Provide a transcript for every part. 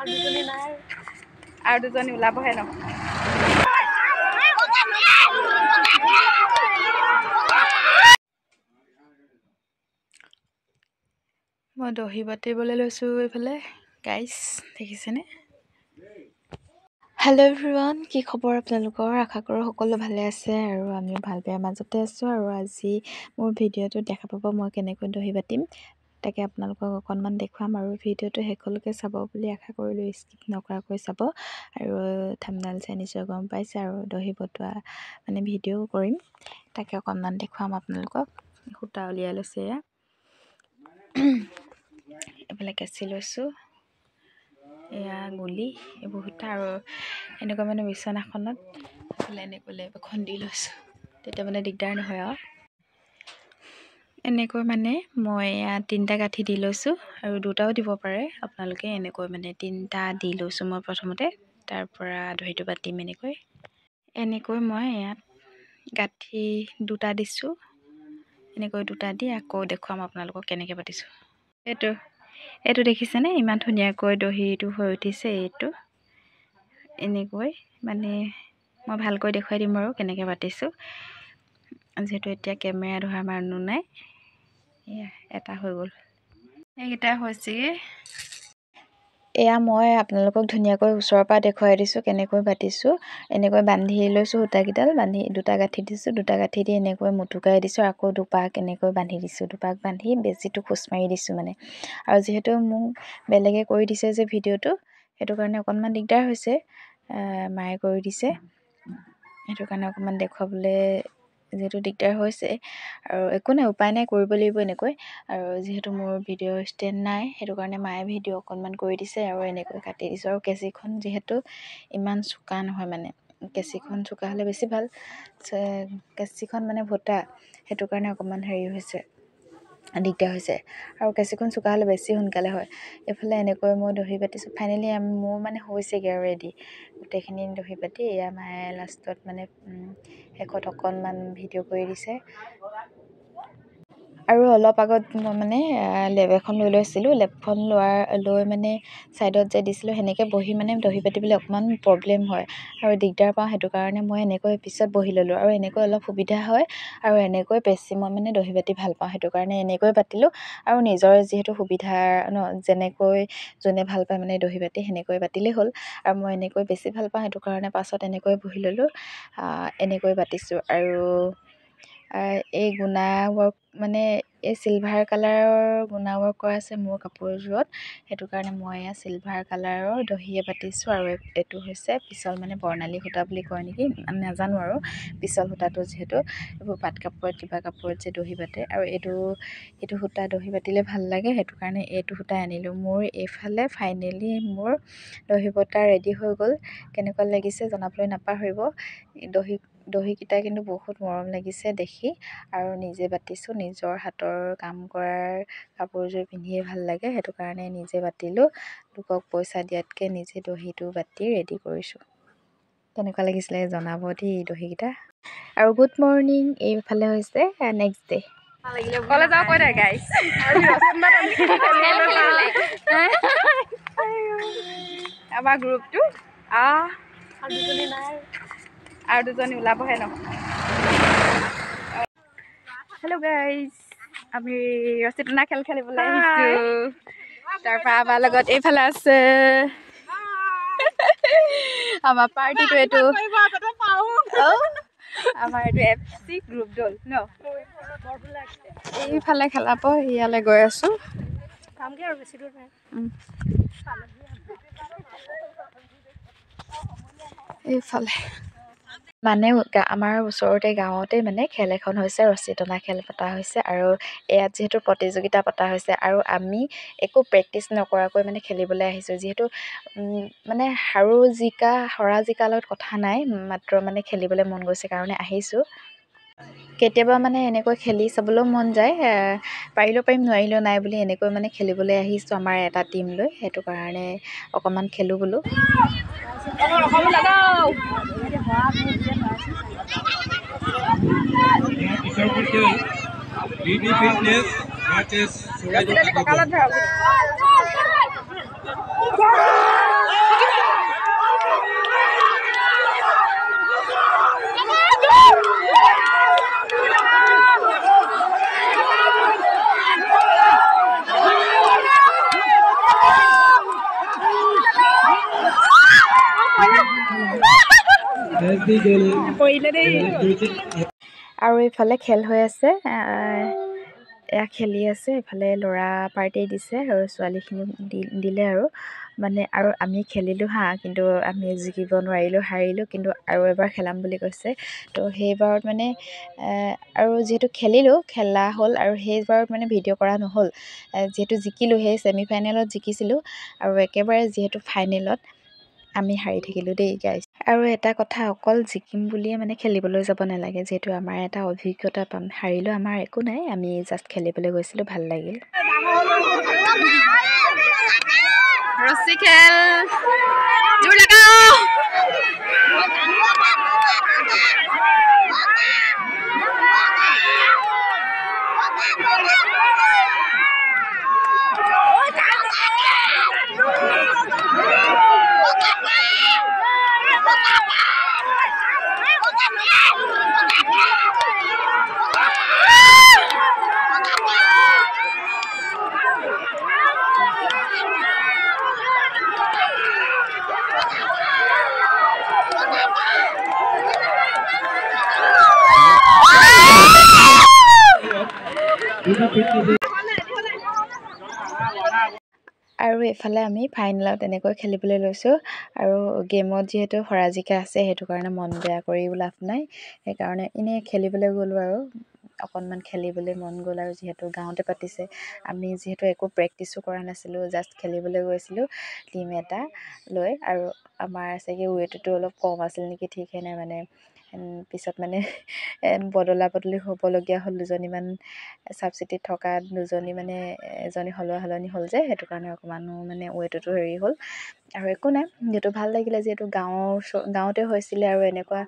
আৰু দুজনী ওলাবহে ন মই দহি বাতিবলৈ লৈছোঁ এইফালে গাইছ দেখিছেনে হেল্ল' এভৰিৱান কি খবৰ আপোনালোকৰ আশা কৰোঁ সকলো ভালে আছে আৰু আমিও ভাল বেয়াৰ মাজতে আছোঁ আৰু আজি মোৰ ভিডিঅ'টো দেখা পাব মই কেনেকৈ দহি বাতিম তাকে আপোনালোকক অকণমান দেখুৱাম আৰু ভিডিঅ'টো শেষলৈকে চাব বুলি আশা কৰিলোঁ স্কিপ নকৰাকৈ চাব আৰু থাম্বনেইল চাই নিশ্চয় গম পাইছে আৰু দহি বটোৱা মানে ভিডিঅ' কৰিম তাকে অকণমান দেখুৱাম আপোনালোকক সূতা উলিয়াই লৈছে এয়া এইফালে কেঁচি লৈছোঁ এয়া গুলি এইবোৰ সূতা আৰু এনেকুৱা মানে বিচনাখনত এইফালে এনেকৈ খুন্দি লৈছোঁ তেতিয়া মানে দিগদাৰ নহয় আৰু এনেকৈ মানে মই এয়া 3টা গাঁঠি দি লৈছোঁ আৰু 2টাও দিব পাৰে আপোনালোকে এনেকৈ মানে 3টা দি লৈছোঁ মই প্ৰথমতে তাৰ পৰা দহিটো বাতিম এনেকৈ মই ইয়াত গাঁঠি 2টা দিছোঁ এনেকৈ 2টা দি আকৌ দেখুৱাম আপোনালোকক কেনেকৈ বাতিছোঁ এইটো দেখিছেনে ইমান ধুনীয়াকৈ দহিটো হৈ উঠিছে এইটো এনেকৈ মানে মই ভালকৈ দেখুৱাই দিম আৰু কেনেকৈ বাতিছোঁ যিহেতু এতিয়া কেমেৰা ধৰা মানুহ নাই এটা হৈ গ'ল এইকেইটা হৈছেগৈ এয়া মই আপোনালোকক ধুনীয়াকৈ ওচৰৰ পৰা দেখুৱাই দিছোঁ কেনেকৈ বাতিছোঁ এনেকৈ বান্ধি লৈছোঁ সূতাকেইডাল বান্ধি 2টা গাঁঠি দিছোঁ 2টা গাঁঠি দি এনেকৈ মুটুকাই দিছোঁ আকৌ দুপাক এনেকৈ বান্ধি দিছোঁ দুপাক বান্ধি বেজিটো খোচ মাৰি দিছোঁ মানে আৰু যিহেতু মোক বেলেগে কৰি দিছে যে ভিডিঅ'টো সেইটো কাৰণে অকণমান দিগদাৰ হৈছে মায়ে কৰি দিছে সেইটো কাৰণে অকণমান দেখুৱাবলৈ যিহেতু দিগদাৰ হৈছে আৰু একো নাই উপায় নাই কৰিব লাগিব এনেকৈ আৰু যিহেতু মোৰ ভিডিঅ' ষ্টেণ্ড নাই সেইটো কাৰণে মায়ে ভিডিঅ' অকণমান কৰি দিছে আৰু এনেকৈ কাটি দিছোঁ আৰু কেঁচিখন যিহেতু ইমান চোকা নহয় মানে কেঁচিখন চোকা হ'লে বেছি ভাল কেঁচিখন মানে ভটা সেইটো কাৰণে অকণমান হেৰি হৈছে দিগদাৰ হৈছে আৰু কেঁচিখন চোকা হ'লে বেছি সোনকালে হয় এইফালে এনেকৈ মই দহি বাতিছোঁ ফাইনেলি মোৰ মানে হৈছেগৈ আৰু ৰেডি গোটেইখিনি দহি বাতি এয়া মায়ে লাষ্টত মানে শেষত অকণমান ভিডিঅ' কৰি দিছে আৰু অলপ আগত মই মানে লেপ এখন লৈ লৈছিলোঁ লেপখন লৈ মানে ছাইডত যে দিছিলোঁ সেনেকৈ বহি মানে দহি বাতিবলৈ অকণমান প্ৰব্লেম হয় আৰু দিগদাৰ পাওঁ সেইটো কাৰণে মই এনেকৈ পিছত বহি ল'লোঁ আৰু এনেকৈ অলপ সুবিধা হয় আৰু এনেকৈ বেছি মই মানে দহি বাতি ভাল পাওঁ সেইটো কাৰণে এনেকৈ বাতিলোঁ আৰু নিজৰ যিহেতু সুবিধা ন যেনেকৈ যোনে ভাল পায় মানে দহি বাতি সেনেকৈ বাতিলেই হ'ল আৰু মই এনেকৈ বেছি ভাল পাওঁ সেইটো কাৰণে পাছত এনেকৈ বহি ল'লোঁ এনেকৈ বাতিছোঁ আৰু এই গুণা ৱৰ্ক মানে এই চিলভাৰ কালাৰৰ গুণা ৱৰ্ক কৰা আছে মোৰ কাপোৰযোৰত সেইটো কাৰণে মই এয়া চিলভাৰ কালাৰৰ দহিয়ে বাতিছোঁ আৰু এইটো হৈছে পিছল মানে বৰ্ণালী সূতা বুলি কয় নেকি নাজানো আৰু পিছল সূতাটো যিহেতু এইবোৰ পাট কাপোৰত কিবা কাপোৰত যে দহি বাতে আৰু এইটো সূতা দহি বাতিলে ভাল লাগে সেইটো কাৰণে এইটো সূতা আনিলোঁ মোৰ এইফালে ফাইনেলি মোৰ দহি বটা ৰেডি হৈ গ'ল কেনেকুৱা লাগিছে জনাবলৈ নাপাহৰিব দহিকেইটা কিন্তু বহুত মৰম লাগিছে দেখি আৰু নিজে বাতিছোঁ নিজৰ হাতৰ কাম কৰাৰ কাপোৰযোৰ পিন্ধিয়ে ভাল লাগে সেইটো কাৰণে নিজে বাতিলোঁ লোকক পইচা দিয়াতকৈ নিজে দহিটো বাতি ৰেডি কৰিছোঁ কেনেকুৱা লাগিছিলে জনাব দেই দহিকেইটা আৰু গুড মৰ্ণিং এইফালে হৈছে নেক্সট ডে কলেজ যাব কৈ দে গাইছ আমাৰ গ্ৰুপটো আৰু দুজনী ওলাবহে ন হেল্ল' গাইজ আমি ৰছী টনা খেল খেলিবলৈ আহিছোঁ তাৰপৰা আমাৰ লগত এইফালে আছে আমাৰ পাৰ্টিটো এইটো আমাৰ এইটো FC গ্ৰুপ দল ন এইফালে খেলাব ইয়ালৈ গৈ আছোঁ আৰু বেছি দূৰ নাই এইফালে মানে আমাৰ ওচৰতে গাঁৱতে মানে খেল এখন হৈছে ৰছী টনা খেল পতা হৈছে আৰু ইয়াত যিহেতু প্ৰতিযোগিতা পতা হৈছে আৰু আমি একো প্ৰেক্টিচ নকৰাকৈ মানে খেলিবলৈ আহিছোঁ যিহেতু মানে হৰা জিকাৰ লগত কথা নাই মাত্ৰ মানে খেলিবলৈ মন গৈছে কাৰণে আহিছোঁ কেতিয়াবা মানে এনেকৈ খেলি চাবলৈও মন যায় পাৰিলেও পাৰিম নোৱাৰিলেও নাই বুলি এনেকৈ মানে খেলিবলৈ আহিছোঁ আমাৰ এটা টীম লৈ সেইটো কাৰণে অকণমান খেলোঁ বোলো আৰু এইফালে খেল হৈ আছে, এয়া খেলি আছে। এইফালে ল'ৰা পাৰ্টি দিছে আৰু ছোৱালীখিনি দিলে আৰু মানে আৰু আমি খেলিলোঁ কিন্তু আমি জিকিব নোৱাৰিলোঁ, হাৰিলোঁ। কিন্তু আৰু এবাৰ খেলাম বুলি কৈছে। তো সেইবাৰত মানে আৰু যিহেতু খেলা হ'ল আৰু সেইবাৰত মানে ভিডিঅ' কৰা নহ'ল, যিহেতু জিকিলোঁ, সেই ছেমিফাইনেলত জিকিছিলোঁ আৰু একেবাৰে যিহেতু ফাইনেলত আমি হাৰি থাকিলোঁ দেই গাইজ। আৰু এটা কথা, অকল জিকিম বুলিয়ে মানে খেলিবলৈ যাব নালাগে, যিহেতু আমাৰ এটা অভিজ্ঞতা পাম। হাৰিলেও আমাৰ একো নাই, আমি জাষ্ট খেলিবলৈ গৈছিলোঁ, ভাল লাগিল। ৰছী খেল, জোৰ লগাও। আৰু এইফালে আমি ফাইনেলত এনেকৈ খেলিবলৈ লৈছোঁ। আৰু গেমত যিহেতু হৰা জিকা আছে, সেইটো কাৰণে মন বেয়া কৰিও লাভ নাই। সেইকাৰণে এনেই খেলিবলৈ গ'লোঁ আৰু অকণমান খেলিবলৈ মন গ'ল। আৰু যিহেতু গাঁৱতে পাতিছে, আমি যিহেতু একো প্ৰেক্টিছো কৰা নাছিলোঁ, জাষ্ট খেলিবলৈ গৈছিলোঁ টিম এটা লৈ। আৰু আমাৰ চাগে ৱেইটতো অলপ কম আছিল নেকি, ঠিকহে নাই। মানে পিছত মানে বদলা বদলি হ'বলগীয়া হ'ল। দুজনীমান ছাবচিটিত থকা দুজনী মানে এজনী সলনি হ'ল যে, সেইটো কাৰণে অকণমানো মানে ৱেইটতো হেৰি হ'ল। আৰু একো নাই, যিহেতু ভাল লাগিলে, যিহেতু গাঁৱতে হৈছিলে। আৰু এনেকুৱা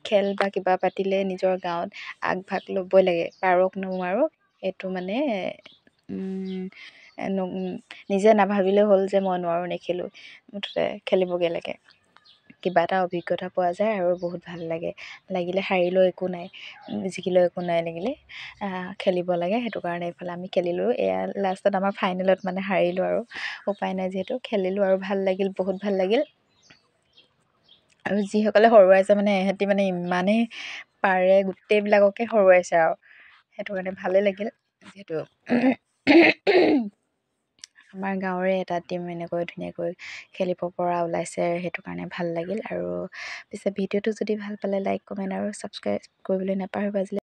খেল বা কিবা পাতিলে নিজৰ গাঁৱত আগভাগ ল'বই লাগে, পাৰক নোৱাৰক। এইটো মানে নিজে নাভাবিলে হ'ল যে মই নোৱাৰোঁ, নেখেলোঁ, মুঠতে খেলিবগৈ লাগে। কিবা এটা অভিজ্ঞতা পোৱা যায় আৰু বহুত ভাল লাগে। লাগিলে হাৰিলেও একো নাই, জিকিলেও একো নাই, লাগিলে খেলিব লাগে। সেইটো কাৰণে এইফালে আমি খেলিলোঁ। এয়া লাষ্টত আমাৰ ফাইনেলত মানে হাৰিলোঁ আৰু উপায় নাই, যিহেতু খেলিলোঁ আৰু ভাল লাগিল, বহুত ভাল লাগিল। আৰু যিসকলে হৰুৱাইছে মানে এহেঁতি মানে ইমানেই পাৰে, গোটেইবিলাককে হৰুৱাইছে আৰু সেইটো কাৰণে ভালেই লাগিল। যিহেতু আমাৰ গাঁৱৰে এটা টীম এনেকৈ ধুনীয়াকৈ খেলিব পৰা ওলাইছে, সেইটো কাৰণে ভাল লাগিল। আৰু পিছে ভিডিঅ'টো যদি ভাল পালে লাইক, কমেণ্ট আৰু ছাবস্ক্ৰাইব কৰিবলৈ নাপাহৰিবা।